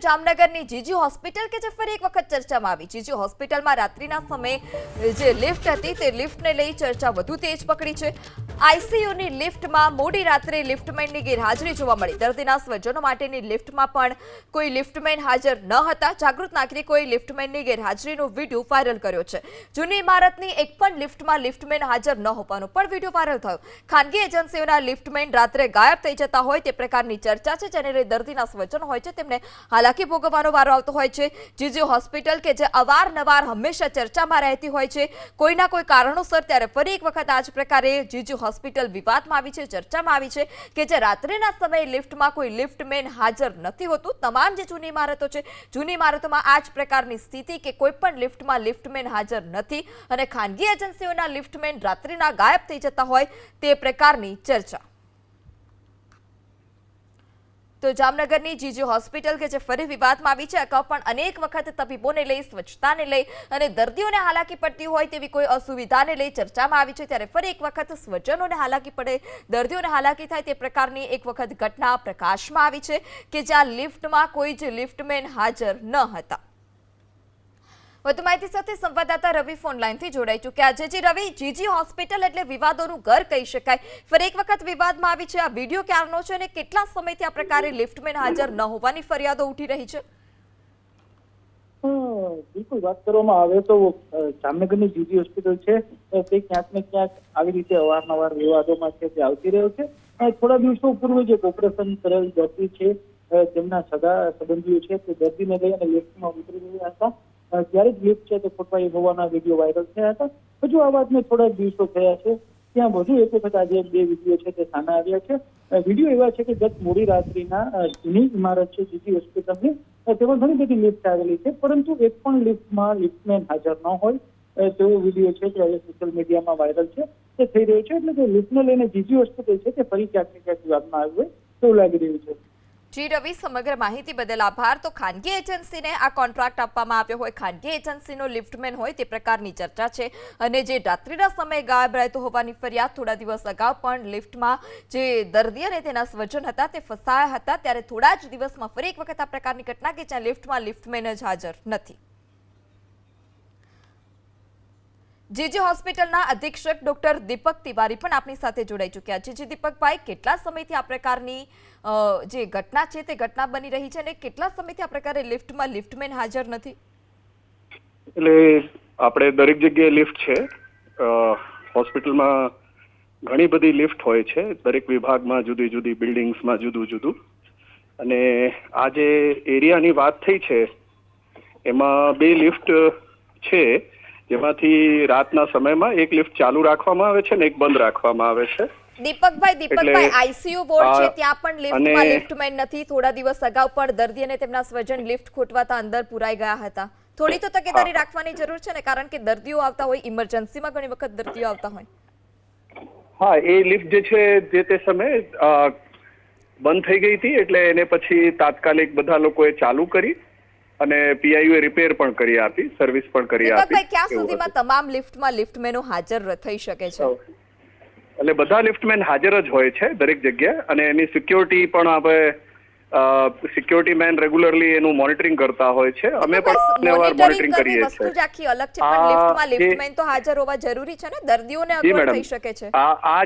જામનગરની જીજી હોસ્પિટલ કે જે ફરી એક વખત ચર્ચામાં આવી। જીજી હોસ્પિટલમાં રાત્રિના સમયે જે લિફ્ટ હતી તે લિફ્ટને લઈ ચર્ચા વધુ તેજ પકડી છે। આઈસીયુની લિફ્ટમાં મોડી રાત્રે લિફ્ટમેનની ગેરહાજરી જોવા મળી। દર્દીના સ્વજનો માટેની લિફ્ટમાં પણ કોઈ લિફ્ટમેન હાજર ન હતા। જાગૃત નાગરિકોએ લિફ્ટમેનની ગેરહાજરીનો વિડીયો વાયરલ કર્યો છે। જૂની ઇમારતની એક પણ લિફ્ટમાં લિફ્ટમેન હાજર ન હોવાનો પણ વિડીયો વાયરલ થયો। ખાનગી એજન્સીઓના લિફ્ટમેન રાત્રે ગાયબ થઈ જતા હોય તે પ્રકારની ચર્ચા છે, જેને લઈ દર્દીના સ્વજનો હોય છે તેમને હાલાકી ભોગવવાનો વારો આવતો હોય છે। જીજી હોસ્પિટલ કે જે અવારનવાર હંમેશા ચર્ચામાં રહેતી હોય છે, કોઈના કોઈ કારણોસર ત્યારે ફરી એક વખત આ જ પ્રકારે જીજી હોસ્પિટલ વિવાદમાં આવી છે, ચર્ચામાં આવી છે કે જે રાત્રિના સમયે લિફ્ટમાં કોઈ લિફ્ટમેન હાજર નથી હોતું। તમામ જે જૂની ઇમારતો છે, જૂની ઇમારતોમાં આ જ પ્રકારની સ્થિતિ કે કોઈ પણ લિફ્ટમાં લિફ્ટમેન હાજર નથી અને ખાનગી એજન્સીઓના લિફ્ટમેન રાત્રિના ગાયબ થઈ જતા હોય તે પ્રકારની ચર્ચા। તો જામનગરની જીજી હોસ્પિટલ કે જે ફરી વિવાદમાં આવી છે, અગાઉ પણ અનેક વખત તબીબોને લઈ, સ્વચ્છતાને લઈ અને દર્દીઓને હાલાકી પડતી હોય તેવી કોઈ અસુવિધાને લઈ ચર્ચામાં આવી છે, ત્યારે ફરી એક વખત સ્વજનોને હાલાકી પડે, દર્દીઓને હાલાકી થાય તે પ્રકારની એક વખત ઘટના પ્રકાશમાં આવી છે કે જ્યાં લિફ્ટમાં કોઈ જ લિફ્ટમેન હાજર ન હતા। વધુ માહિતી સાથે સંવાદદાતા રવિ ફોન લાઈનથી જોડાઈ ચૂક્યા છે। જી રવિ, જીજી હોસ્પિટલ એટલે વિવાદોનું ઘર કહી શકાય, ફરી એક વખત વિવાદમાં આવી છે। આ વિડીયો ક્યારનો છે અને કેટલા સમયથી આ પ્રકારે લિફ્ટમેન હાજર ન હોવાની ફરિયાદો ઉઠી રહી છે? બિલકુલ, વાત કરવામાં આવે તો જામનગરની જીજી હોસ્પિટલ છે તે ક્યાંક ને ક્યાંક આવી રીતે અવારનવાર વિવાદોમાં છે તે આવતી રહ્યો છે। થોડા દિવસો પૂર્વે જે ઓપરેશન કરેલ દર્દી છે તેમના સગા સંબંધીઓ છે તે દર્દીને લઈ અને લિફ્ટમાં ઉતરી રહ્યા હતા, ત્યારે જ લિફ્ટ છે તે ખોટવાઈ હોવાના વિડીયો વાયરલ થયા હતા। હજુ આ વાતને થોડા દિવસો થયા છે, ત્યાં વધુ એક વખત આજે બે વિડીયો છે તે સામે આવ્યા છે। વિડીયો એવા છે કે ગત મોડી રાત્રિના જૂની ઇમારત છે જીજી હોસ્પિટલની, તેમાં ઘણી બધી લિફ્ટ આવેલી છે, પરંતુ એક પણ લિફ્ટમાં લિફ્ટમેન હાજર ન હોય તેવો વિડીયો છે તે હવે સોશિયલ મીડિયામાં વાયરલ છે તે થઈ રહ્યો છે। એટલે કે લિફ્ટને લઈને જીજી હોસ્પિટલ છે તે ફરી ક્યાંક ને ક્યાંક વિવાદમાં આવ્યું હોય તેવું લાગી રહ્યું છે। જી રવિ, સમગ્ર માહિતી બદલ આભાર। તો ખાનગી એજન્સીને આ કોન્ટ્રાક્ટ આપવામાં આવ્યો હોય, ખાનગી એજન્સીનો લિફ્ટમેન હોય તે પ્રકારની ચર્ચા છે અને જે રાત્રિના સમયે ગાયબ રહેતો હોવાની ફરિયાદ થોડા દિવસ અગાઉ પણ લિફ્ટમાં જે દર્દી અને તેના સ્વજન હતા તે ફસાયા હતા, ત્યારે થોડા જ દિવસમાં ફરી એક વખત આ પ્રકારની ઘટના કે જ્યાં લિફ્ટમાં લિફ્ટમેન જ હાજર નથી। જીજી હોસ્પિટલના અધિક્ષક ડોક્ટર દીપક તિવારી પણ આપણી સાથે જોડાઈ ચૂક્યા છે। જી દીપકભાઈ, કેટલા સમયથી આ પ્રકારની જે ઘટના છે તે ઘટના બની રહી છે અને કેટલા સમયથી આ પ્રકારે લિફ્ટમાં લિફ્ટમેન હાજર નથી? એટલે આપણે દરેક જગ્યાએ લિફ્ટ છે, હોસ્પિટલમાં ઘણી બધી લિફ્ટ હોય છે, દરેક વિભાગમાં જુદી જુદી બિલ્ડિંગ્સમાં જુદું જુદું, અને આ જે એરિયાની વાત થઈ છે એમાં બે લિફ્ટ છે, જેમાંથી રાતના સમયમાં એક લિફ્ટ ચાલુ રાખવામાં આવે છે ને એક બંધ રાખવામાં આવે છે। દીપકભાઈ, આઈસીયુ વોર્ડ છે ત્યાં પણ લિફ્ટમાં લિફ્ટમેન નથી। થોડા દિવસ અગાઉ પણ દર્દી અને તેમના સ્વજન લિફ્ટ ખોટવાતા અંદર પુરાઈ ગયા હતા। થોડી તો તકેદારી રાખવાની જરૂર છે ને, કારણ કે દર્દીઓ આવતા હોય, ઇમરજન્સીમાં ઘણી વખત દર્દીઓ આવતા હોય। હા, એ લિફ્ટ જે છે જે તે સમયે બંધ થઈ ગઈ હતી, એટલે એને પછી તાત્કાલિક બધા લોકોએ ચાલુ કરી અને પીઆઈયુ રિપેર પણ કરી આપી, સર્વિસ પણ કરી આપી। દીપકભાઈ, ક્યાં સુધીમાં તમામ લિફ્ટમાં લિફ્ટમેનો હાજર થઈ શકે છે? એટલે બધા લિફ્ટમેન હાજર જ હોય છે દરેક જગ્યાએ, અને એની સિક્યોરિટી પણ આપણે સિક્યોરિટી મેન રેગ્યુલરલી એનું મોનિટરિંગ કરતા હોય છે। અમે પણ મોનિટરિંગ કરીએ છીએ। વસ્તુ જ આખી અલગ છે, પણ લિફ્ટમાં લિફ્ટમેન તો હાજર હોવા જરૂરી છે ને, દર્દીઓને અગવડ થઈ શકે છે। આ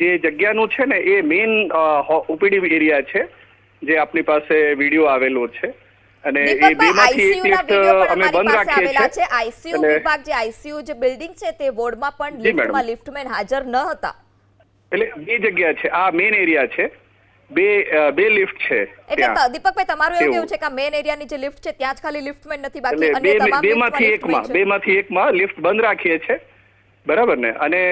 જે જગ્યાનું છે ને એ મેઇન ઓપીડી એરિયા છે, જે આપણી પાસે વિડીયો આવેલો છે, અને એ બેમાંથી એક લિફ્ટ અમે બંધ રાખીએ છીએ। આઈસીયુ વિભાગ, જે આઈસીયુ જે બિલ્ડિંગ છે તે વોર્ડમાં પણ લિફ્ટમાં લિફ્ટમેન હાજર ન હતા। એટલે બે જગ્યા છે, આ મેઇન એરિયા છે, બે લિફ્ટ છે। એટલે દીપકભાઈ, તમારું એવું કેવું છે કે મેઇન એરિયાની જે લિફ્ટ છે ત્યાં જ ખાલી લિફ્ટમેન નથી, બાકી અન્ય તમામ બેમાંથી એકમાં લિફ્ટ બંધ રાખીએ છીએ, બરાબર ને? અને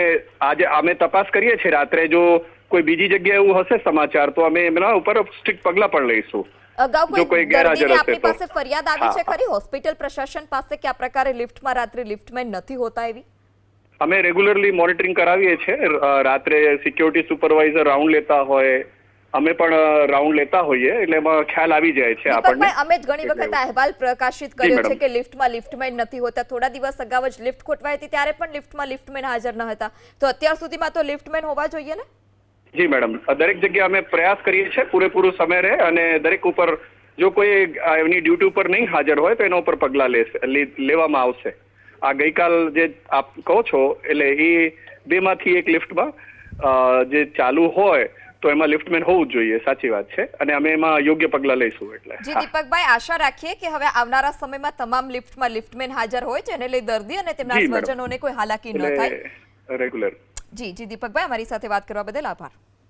આજે અમે તપાસ કરીએ છીએ, રાત્રે જો કોઈ બીજી જગ્યાએ એવું હશે સમાચાર તો અમે એમના ઉપર સ્ટ્રિક્ટ પગલાં પણ લઈશું। અગાઉ કોઈ દર્દીની આપની પાસે ફરિયાદ આવી છે ખરી હોસ્પિટલ પ્રશાસન પાસે કે આ પ્રકારે લિફ્ટમાં રાત્રે લિફ્ટમેન નથી હોતા એવી? અમે રેગ્યુલરલી મોનિટરિંગ કરાવીએ છીએ। રાત્રે સિક્યોરિટી સુપરવાઇઝર રાઉન્ડ લેતા હોય, અમે પણ રાઉન્ડ લેતા હોઈએ, એટલે એમાં ખ્યાલ આવી જાય છે આપણને। અમે જ ઘણી વખત અહેવાલ પ્રકાશિત કર્યો છે કે લિફ્ટમાં લિફ્ટમેન નથી હોતા। થોડા દિવસ અગાઉ જ લિફ્ટ ખોટવાઈ હતી ત્યારે પણ લિફ્ટમાં લિફ્ટમેન હાજર ન હતા, તો અત્યાર સુધીમાં તો લિફ્ટમેન હોવા જોઈએ ને? જી મેડમ, દરેક જગ્યાએ અમે પ્રયાસ કરીએ છીએ પૂરેપૂરું સમય રહે અને દરેક ઉપર જો કોઈ એમની ડ્યુટી ઉપર નહીં હાજર હોય તો એના ઉપર પગલાં લેવામાં આવશે. આ ગઈકાલ જે આપ કહો છો એટલે એ બેમાંથી એક લિફ્ટમાં જે ચાલુ હોય તો એમાં લિફ્ટમેન હોવું જ જોઈએ. સાચી વાત છે અને અમે એમાં યોગ્ય પગલાં લઈશું. એટલે જી દીપકભાઈ, આશા રાખીએ કે હવે આવનારા સમયમાં તમામ લિફ્ટમાં લિફ્ટમેન હાજર હોય જેને લઈ દર્દી અને તેમના સ્વજનોને કોઈ હાલાકી ન થાય. રેગ્યુલર. જી દીપકભાઈ, અમારી સાથે વાત કરવા બદલ આભાર.